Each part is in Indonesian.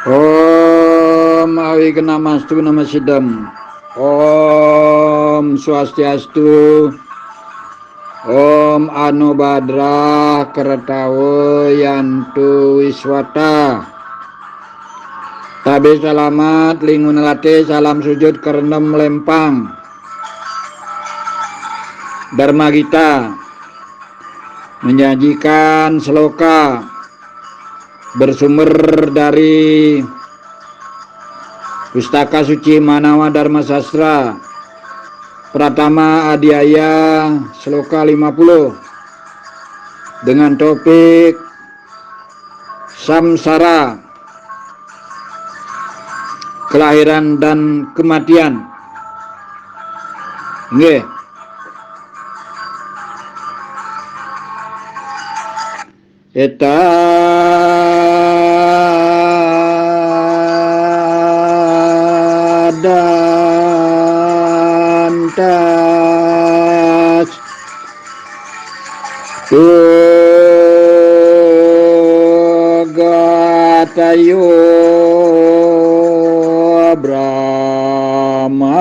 Om Awikenamastu Namasidam. Om Swastiastu. Om Anubhadra Kertawo Yantu Wiswata. Tabe selamat lingunelate salam sujud kerenem lempang. Dharma Gita menyajikan sloka bersumber dari Pustaka Suci Manawa Dharma Sastra Pratama Adiaya sloka 50 dengan topik samsara, kelahiran dan kematian. Nggih. Eta dantas Tugatayo Brahmadya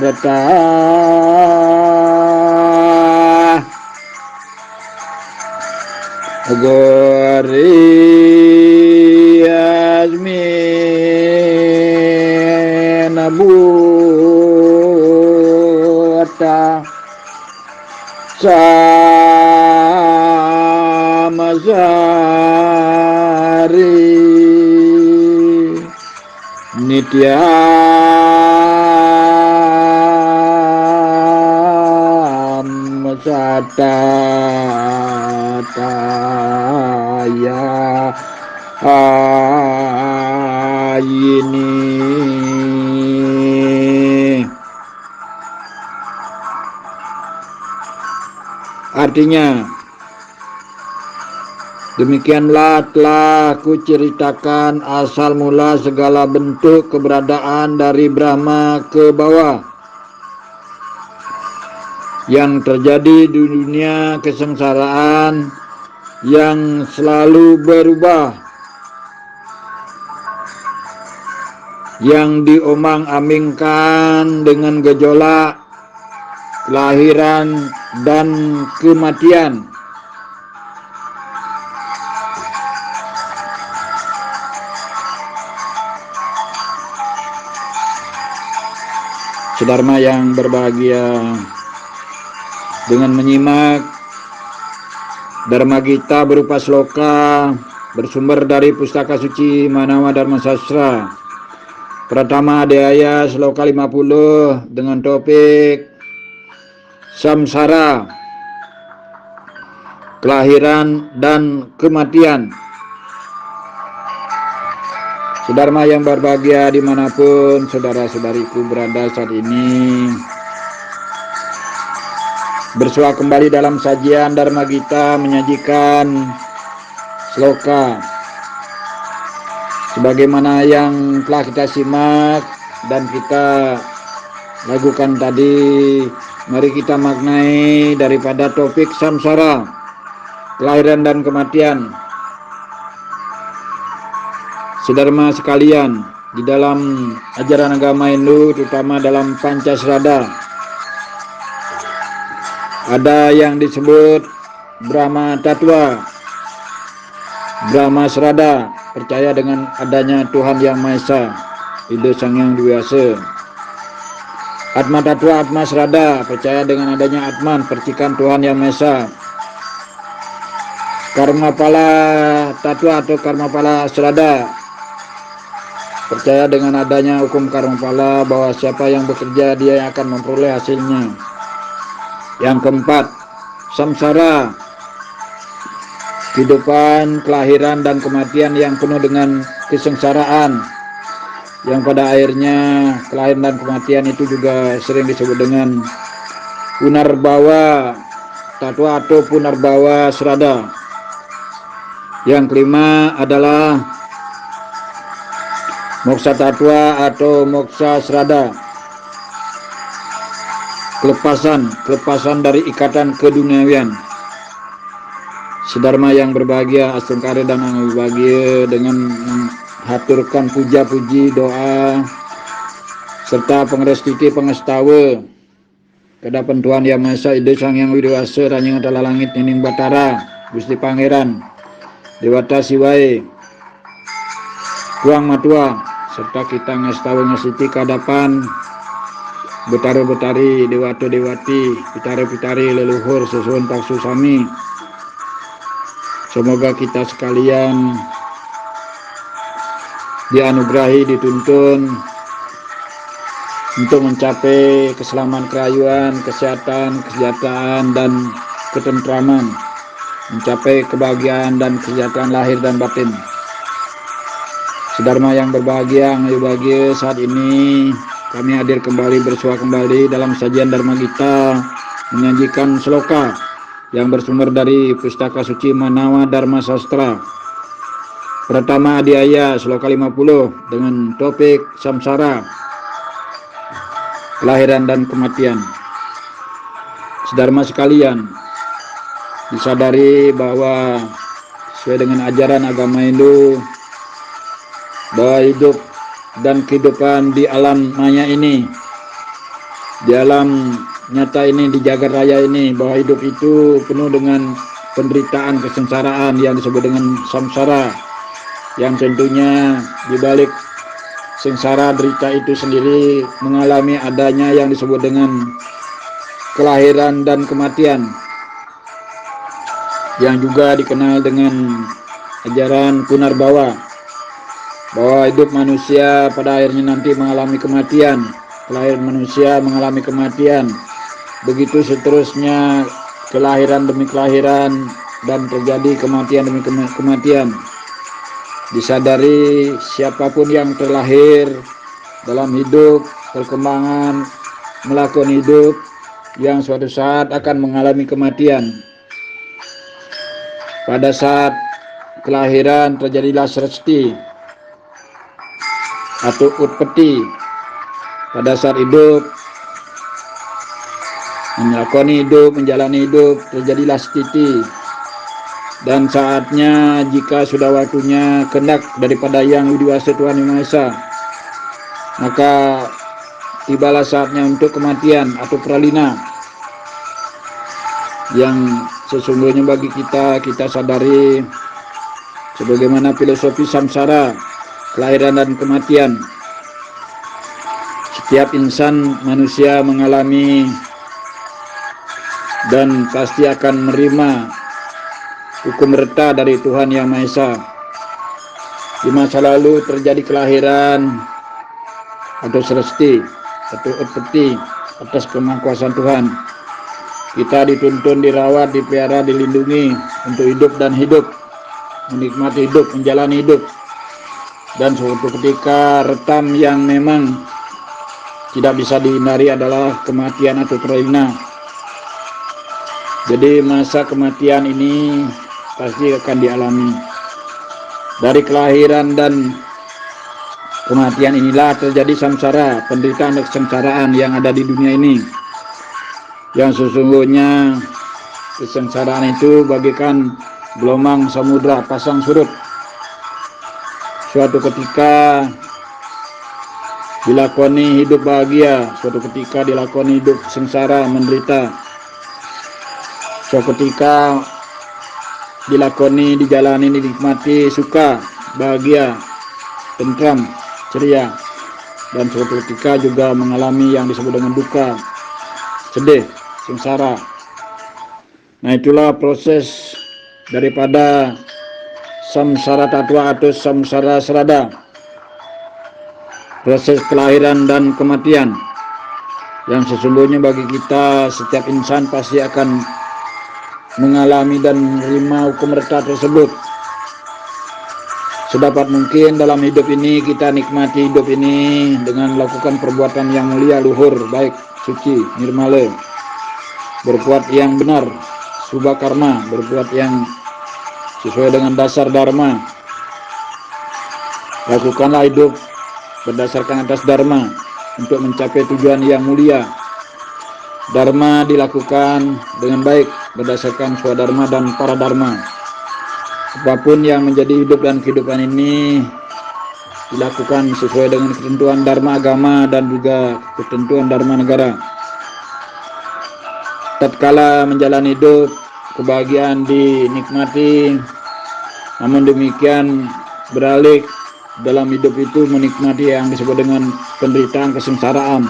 Samodarata Goriasmina Buddha Samasari Nitya Satataya Ayini. Artinya, demikianlah telah kuceritakan asal mula segala bentuk keberadaan dari Brahma ke bawah yang terjadi di dunia kesengsaraan yang selalu berubah, yang diomang-ambingkan dengan gejolak, kelahiran dan kematian. Sedharma yang berbahagia, dengan menyimak Dharma Gita berupa sloka bersumber dari Pustaka Suci Manawa Dharma Sastra Pratama Adhyaya sloka 50 dengan topik samsara, kelahiran dan kematian. Sedharma yang berbahagia dimanapun saudara-saudariku berada saat ini, bersua kembali dalam sajian Dharma Gita menyajikan sloka sebagaimana yang telah kita simak dan kita lakukan tadi. Mari kita maknai daripada topik samsara, kelahiran dan kematian. Sedharma sekalian, di dalam ajaran agama Hindu, terutama dalam Pancasrada, ada yang disebut Brahma Tatwa, Brahma Srada, percaya dengan adanya Tuhan Yang Maha Esa, Ida Sang Hyang Wiyasa. Atma Tatwa, Atma Srada, percaya dengan adanya Atman, percikan Tuhan Yang Maha Esa. Karma Pala Tatwa atau Karma Pala Srada, percaya dengan adanya hukum karma pala, bahwa siapa yang bekerja dia yang akan memperoleh hasilnya. Yang keempat, samsara, kehidupan, kelahiran dan kematian yang penuh dengan kesengsaraan, yang pada akhirnya kelahiran dan kematian itu juga sering disebut dengan punarbawa, tatwa atau punarbawa srada. Yang kelima adalah moksa tatwa atau moksa srada, kelepasan dari ikatan keduniawian. Sedharma yang berbahagia, astungkare dan ang berbahagia dengan menghaturkan puja-puji doa serta pengerestuti pengestawa kedapan Tuhan Yang Maha Esa Ide Sang Yang Widiwasa Ranjing adalah langit nining batara Gusti Pangeran Dewata Siwae Tuang Matua serta kita ngestawa ngesiti kadapan betara-betari dewata dewati pitare-pitari leluhur sesuhun paksu sami. Semoga kita sekalian dianugerahi, dituntun untuk mencapai keselamatan kerayuan, kesehatan, kesejahteraan, dan ketentraman, mencapai kebahagiaan dan kesejahteraan lahir dan batin. Sedharma yang berbahagia, yang bahagia, saat ini kami hadir kembali, bersua kembali dalam sajian Dharma kita, menyajikan sloka yang bersumber dari Pustaka Suci Manawa Dharma Sastra. Pertama Adiaya, sloka 50 dengan topik samsara, kelahiran dan kematian. Sedharma sekalian, disadari bahwa sesuai dengan ajaran agama Hindu, bahwa hidup dan kehidupan di alam maya ini, di alam nyata ini, di jagat raya ini, bahwa hidup itu penuh dengan penderitaan, kesengsaraan yang disebut dengan samsara, yang tentunya di balik sengsara derita itu sendiri mengalami adanya yang disebut dengan kelahiran dan kematian, yang juga dikenal dengan ajaran punarbawa, bahwa hidup manusia pada akhirnya nanti mengalami kematian, kelahiran manusia mengalami kematian, begitu seterusnya, kelahiran demi kelahiran, dan terjadi kematian demi kematian. Disadari siapapun yang terlahir dalam hidup, perkembangan, melakukan hidup, yang suatu saat akan mengalami kematian. Pada saat kelahiran terjadilah sresti atau utpeti. Pada saat hidup, melakoni hidup, menjalani hidup, terjadilah stiti. Dan saatnya jika sudah waktunya kehendak daripada Yang Widiwasa Tuhan Yang Maha Esa, maka tibalah saatnya untuk kematian atau pralina, yang sesungguhnya bagi kita sadari sebagaimana filosofi samsara, kelahiran dan kematian. Setiap insan manusia mengalami dan pasti akan menerima hukum reta dari Tuhan Yang Maha Esa. Di masa lalu terjadi kelahiran atau sresti atau utpeti atas kemahkuasaan Tuhan. Kita dituntun, dirawat, dipelihara, dilindungi untuk hidup dan hidup, menikmati hidup, menjalani hidup. Dan suatu ketika retam yang memang tidak bisa dihindari adalah kematian atau pralina. Jadi masa kematian ini pasti akan dialami. Dari kelahiran dan kematian inilah terjadi samsara, penderitaan dan kesengsaraan yang ada di dunia ini. Yang sesungguhnya kesengsaraan itu bagaikan gelombang samudra pasang surut. Suatu ketika dilakoni hidup bahagia, suatu ketika dilakoni hidup sengsara, menderita. Suatu ketika dilakoni, dijalani, dinikmati, suka, bahagia, tentram, ceria. Dan suatu ketika juga mengalami yang disebut dengan duka, sedih, sengsara. Nah, itulah proses daripada samsara tatwa atau samsara srada, proses kelahiran dan kematian, yang sesungguhnya bagi kita setiap insan pasti akan mengalami dan menerima hukum reta tersebut. Sedapat mungkin dalam hidup ini kita nikmati hidup ini dengan melakukan perbuatan yang mulia, luhur, baik, suci, nirmala, berbuat yang benar, subha karma, berbuat yang sesuai dengan dasar dharma. Lakukanlah hidup berdasarkan atas dharma untuk mencapai tujuan yang mulia. Dharma dilakukan dengan baik berdasarkan swadharma dan paradharma. Apapun yang menjadi hidup dan kehidupan ini dilakukan sesuai dengan ketentuan dharma agama dan juga ketentuan dharma negara. Tatkala menjalani hidup, kebahagiaan dinikmati, namun demikian beralih dalam hidup itu menikmati yang disebut dengan penderitaan, kesengsaraan.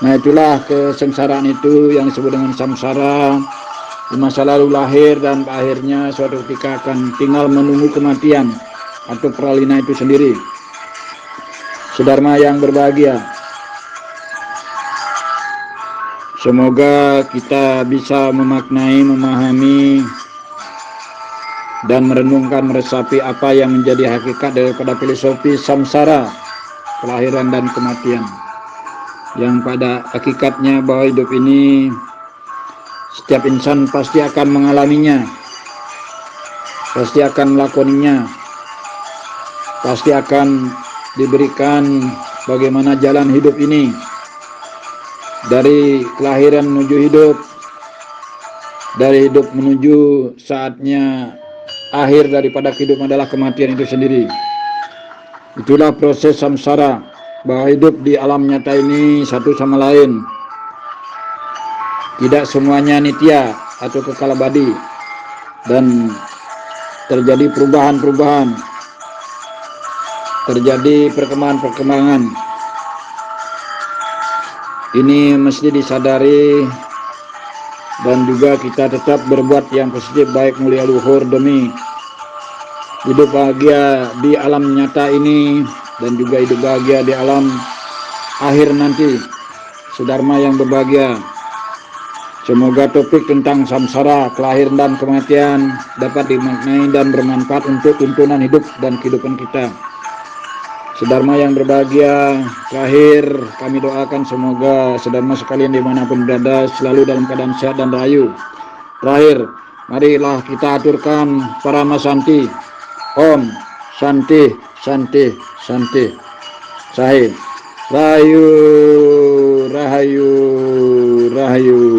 Nah, itulah kesengsaraan itu yang disebut dengan samsara. Di masa lalu lahir dan akhirnya suatu ketika akan tinggal menunggu kematian atau peralihan itu sendiri. Sedharma yang berbahagia, semoga kita bisa memaknai, memahami, dan merenungkan, meresapi apa yang menjadi hakikat daripada filosofi samsara, kelahiran dan kematian, yang pada hakikatnya bahwa hidup ini setiap insan pasti akan mengalaminya, pasti akan melakoninya, pasti akan diberikan bagaimana jalan hidup ini, dari kelahiran menuju hidup, dari hidup menuju saatnya akhir daripada kehidupan adalah kematian itu sendiri. Itulah proses samsara, bahwa hidup di alam nyata ini satu sama lain, tidak semuanya nitya atau kekal abadi, dan terjadi perubahan-perubahan, terjadi perkembangan-perkembangan. Ini mesti disadari, dan juga kita tetap berbuat yang positif, baik mulia luhur, demi hidup bahagia di alam nyata ini dan juga hidup bahagia di alam akhir nanti, sedharma yang berbahagia. Semoga topik tentang samsara, kelahiran dan kematian dapat dimaknai dan bermanfaat untuk tuntunan hidup dan kehidupan kita. Sedharma yang berbahagia. Terakhir, kami doakan semoga sedharma sekalian dimanapun berada selalu dalam keadaan sehat dan rahayu. Terakhir, marilah kita aturkan Parama Santi. Om Santi Santi Santi. Sahih. Rahayu Rahayu Rahayu.